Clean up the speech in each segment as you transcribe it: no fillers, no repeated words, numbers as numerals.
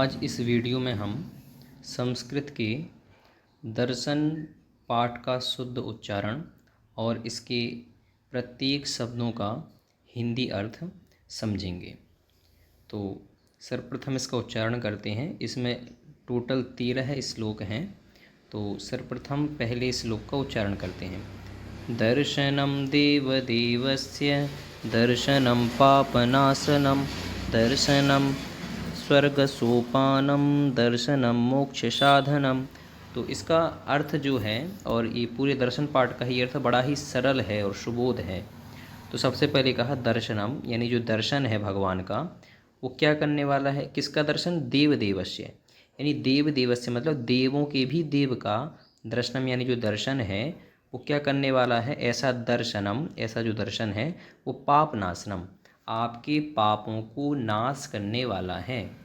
आज इस वीडियो में हम संस्कृत के दर्शन पाठ का शुद्ध उच्चारण और इसके प्रत्येक शब्दों का हिंदी अर्थ समझेंगे। तो सर्वप्रथम इसका उच्चारण करते हैं। इसमें टोटल 13 श्लोक हैं। तो सर्वप्रथम पहले श्लोक का उच्चारण करते हैं। दर्शनम देवदेवस्य दर्शनम पापनाशनम दर्शनम स्वर्गसोपानम दर्शनम मोक्ष साधनम। तो इसका अर्थ जो है, और ये पूरे दर्शन पाठ का ही अर्थ बड़ा ही सरल है और सुबोध है। तो सबसे पहले कहा दर्शनम, यानी जो दर्शन है भगवान का वो क्या करने वाला है। किसका दर्शन? देव देवस्य, यानी देव देवस्य मतलब देवों के भी देव का दर्शनम, यानी जो दर्शन है वो क्या करने वाला है। ऐसा दर्शनम, ऐसा जो दर्शन है वो पाप नाशनम, आपके पापों को नाश करने वाला है।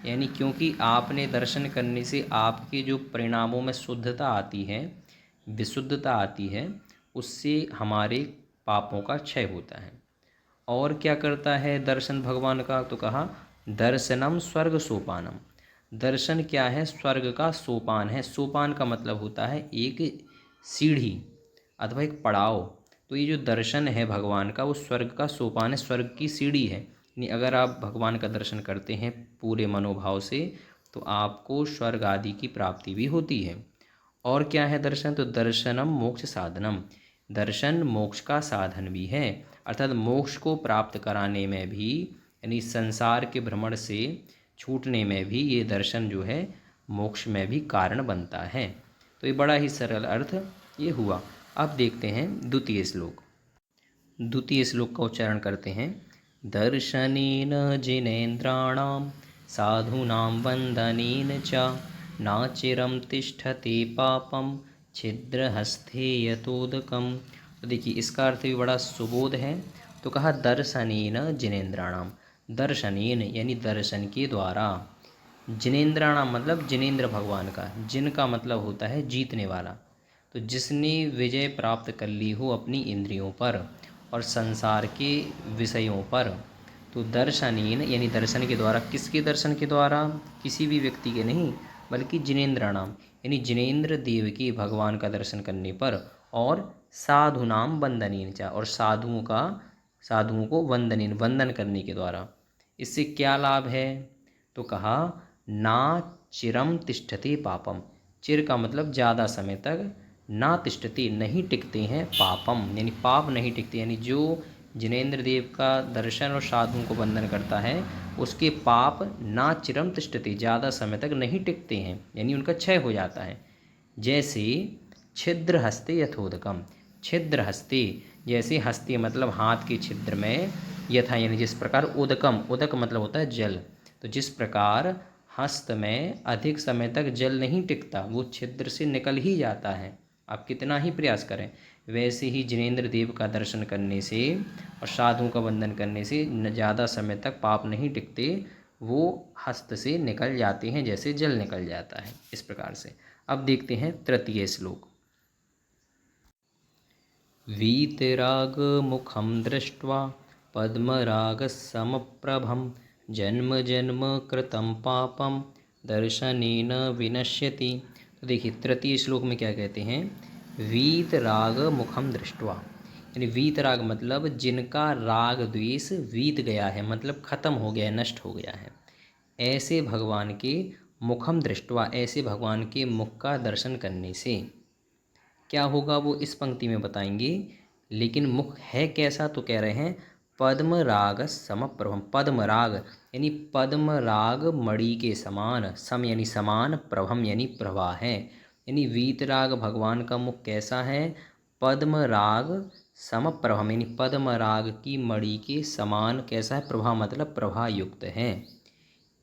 यानी क्योंकि आपने दर्शन करने से आपके जो परिणामों में शुद्धता आती है, विशुद्धता आती है, उससे हमारे पापों का क्षय होता है। और क्या करता है दर्शन भगवान का? तो कहा दर्शनम स्वर्ग सोपानम। दर्शन क्या है? स्वर्ग का सोपान है। सोपान का मतलब होता है एक सीढ़ी अथवा एक पड़ाव। तो ये जो दर्शन है भगवान का वो स्वर्ग का सोपान है, स्वर्ग की सीढ़ी है। यानी अगर आप भगवान का दर्शन करते हैं पूरे मनोभाव से तो आपको स्वर्ग आदि की प्राप्ति भी होती है। और क्या है दर्शन? तो दर्शनम मोक्ष साधनम, दर्शन मोक्ष का साधन भी है। अर्थात मोक्ष को प्राप्त कराने में भी, यानी संसार के भ्रमण से छूटने में भी ये दर्शन जो है मोक्ष में भी कारण बनता है। तो ये बड़ा ही सरल अर्थ ये हुआ। अब देखते हैं द्वितीय श्लोक। द्वितीय श्लोक का उच्चारण करते हैं। दर्शनेन जिनेन्द्राणां साधूनां वंदनेन च नाचिरं तिष्ठते पापं छिद्रहस्ते यतोदकम्। तो देखिए इसका अर्थ भी बड़ा सुबोध है। तो कहा दर्शनेन जिनेन्द्राणां, दर्शनेन यानी दर्शन के द्वारा, जिनेन्द्राणां मतलब जिनेन्द्र भगवान का, जिन का मतलब होता है जीतने वाला। तो जिसने विजय प्राप्त कर ली हो अपनी इंद्रियों पर और संसार के विषयों पर। तो दर्शनेन यानी दर्शन के द्वारा, किसके दर्शन के द्वारा? किसी भी व्यक्ति के नहीं, बल्कि जिनेन्द्राणाम यानी जिनेन्द्र देव के भगवान का दर्शन करने पर, और साधुनाम वंदनेन च, और साधुओं को वंदन करने के द्वारा। इससे क्या लाभ है? तो कहा ना चिरम तिष्ठते पापम। चिर का मतलब ज़्यादा समय तक, ना तिष्ठते नहीं टिकते हैं, पापम यानी पाप नहीं टिकते। यानी जो जिनेन्द्र देव का दर्शन और साधुओं को वंदन करता है उसके पाप ना चिरम तिष्ठते ज़्यादा समय तक नहीं टिकते हैं, यानी उनका क्षय हो जाता है। जैसे छिद्र हस्ते यथोदकम, छिद्र हस्ते जैसे, हस्ते मतलब हाथ के छिद्र में, यथा यानी जिस प्रकार, उदकम उदक मतलब होता है जल। तो जिस प्रकार हस्त में अधिक समय तक जल नहीं टिकता, वो छिद्र से निकल ही जाता है, आप कितना ही प्रयास करें। वैसे ही जिनेन्द्र देव का दर्शन करने से और साधुओं का वंदन करने से ज़्यादा समय तक पाप नहीं टिकते, वो हस्त से निकल जाते हैं जैसे जल निकल जाता है, इस प्रकार से। अब देखते हैं तृतीय श्लोक। वीतराग मुखम दृष्ट्वा पद्मराग समप्रभम जन्म जन्म कृतं पापम दर्शनेन विनश्यति। तो देखिए तृतीय श्लोक में क्या कहते हैं। वीतराग मुखम दृष्ट्वा, यानी वीतराग मतलब जिनका राग द्वेष वीत गया है, मतलब खत्म हो गया है, नष्ट हो गया है। ऐसे भगवान के मुखम दृष्ट्वा, ऐसे भगवान के मुख का दर्शन करने से क्या होगा वो इस पंक्ति में बताएंगे। लेकिन मुख है कैसा? तो कह रहे हैं पद्म राग समप्रभम। पद्म राग यानी पद्म राग मणि के समान, सम यानी समान, प्रभम यानी प्रभा है। यानी वीतराग भगवान का मुख कैसा है? पद्म राग समप्रभम यानी पद्म राग की मणि के समान कैसा है? प्रभा मतलब प्रभा युक्त है।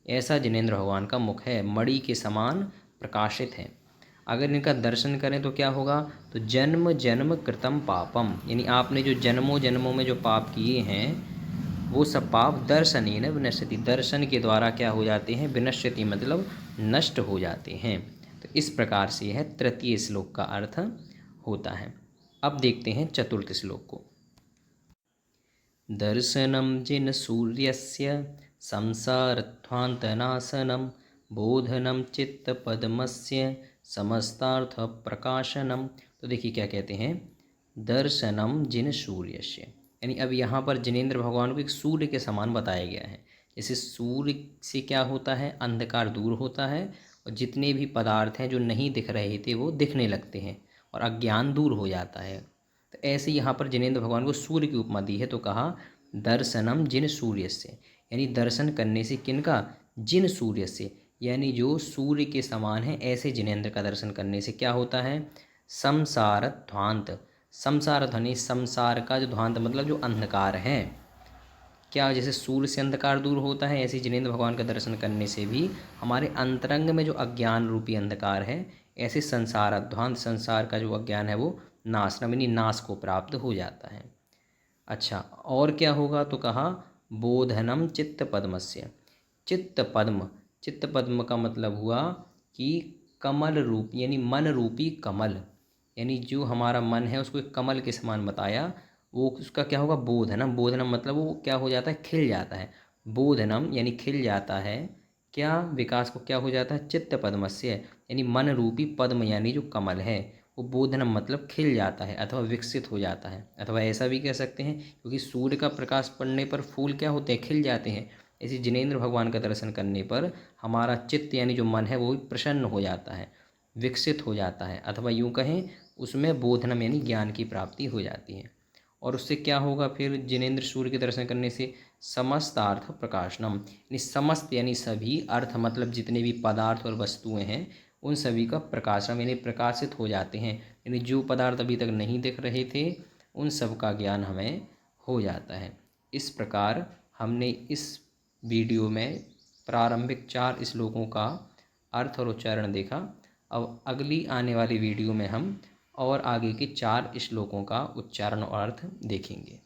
ऐसा जिनेन्द्र भगवान का मुख है, मणि के समान प्रकाशित है। अगर इनका दर्शन करें तो क्या होगा? तो जन्म जन्म कृतम पापम, यानी आपने जो जन्मों जन्मों में जो पाप किए हैं वो सब पाप दर्शनेन विनश्यति, दर्शन के द्वारा क्या हो जाते हैं? विनश्यति मतलब नष्ट हो जाते हैं। तो इस प्रकार से यह तृतीय श्लोक का अर्थ होता है। अब देखते हैं चतुर्थ श्लोक को। दर्शनम जिन सूर्यस्य संसारध्वान्तनाशनम बोधनम चित्त पद्मस्य समस्तार्थ प्रकाशनम। तो देखिए क्या कहते हैं, दर्शनम जिन सूर्यस्य, यानी अब यहाँ पर जिनेंद्र भगवान को एक सूर्य के समान बताया गया है। जैसे सूर्य से क्या होता है, अंधकार दूर होता है और जितने भी पदार्थ हैं जो नहीं दिख रहे थे वो दिखने लगते हैं और अज्ञान दूर हो जाता है। तो ऐसे यहाँ पर जिनेंद्र भगवान को सूर्य की उपमा दी है, तो कहा दर्शनम जिन सूर्य से, यानी दर्शन करने से किनका, जिन सूर्य से, यानी जो सूर्य के समान है ऐसे जिनेंद्र का दर्शन करने से क्या होता है, संसार ध्वांत, संसार ध्वनि, संसार का जो ध्वांत मतलब जो अंधकार है, क्या जैसे सूर्य से अंधकार दूर होता है, ऐसे जिनेंद्र भगवान का दर्शन करने से भी हमारे अंतरंग में जो अज्ञान रूपी अंधकार है, ऐसे संसार ध्वांत, संसार का जो अज्ञान है वो नाशनम यानी नाश को प्राप्त हो जाता है। अच्छा, और क्या होगा, तो कहा बोधनम चित्त पद्मस्य, चित्त पद्म, चित्त पद्म का मतलब हुआ कि कमल रूप यानी मन रूपी कमल, यानी जो हमारा मन है उसको एक कमल के समान बताया, वो उसका क्या होगा, बोधनम, बोधनम मतलब वो क्या हो जाता है, खिल जाता है। बोधनम यानी खिल जाता है, क्या विकास को क्या हो जाता है, चित्त पद्मस्य, यानी मन रूपी पद्म यानी जो कमल है वो बोधनम मतलब खिल जाता है अथवा विकसित हो जाता है, अथवा ऐसा भी कह सकते हैं क्योंकि सूर्य का प्रकाश पड़ने पर फूल क्या होते हैं, खिल जाते हैं। इसी जिनेंद्र भगवान का दर्शन करने पर हमारा चित्त यानी जो मन है वो भी प्रसन्न हो जाता है, विकसित हो जाता है, अथवा यूँ कहें उसमें बोधनम यानी ज्ञान की प्राप्ति हो जाती है। और उससे क्या होगा फिर, जिनेंद्र सूर्य के दर्शन करने से समस्त अर्थ प्रकाशनम, यानी समस्त यानी सभी, अर्थ मतलब जितने भी पदार्थ और वस्तुएं हैं उन सभी का प्रकाशनम यानी प्रकाशित हो जाते हैं, यानी जो पदार्थ अभी तक नहीं दिख रहे थे उन सब का ज्ञान हमें हो जाता है। इस प्रकार हमने इस वीडियो में प्रारंभिक 4 श्लोकों का अर्थ और उच्चारण देखा। अब अगली आने वाली वीडियो में हम और आगे के 4 श्लोकों का उच्चारण और अर्थ देखेंगे।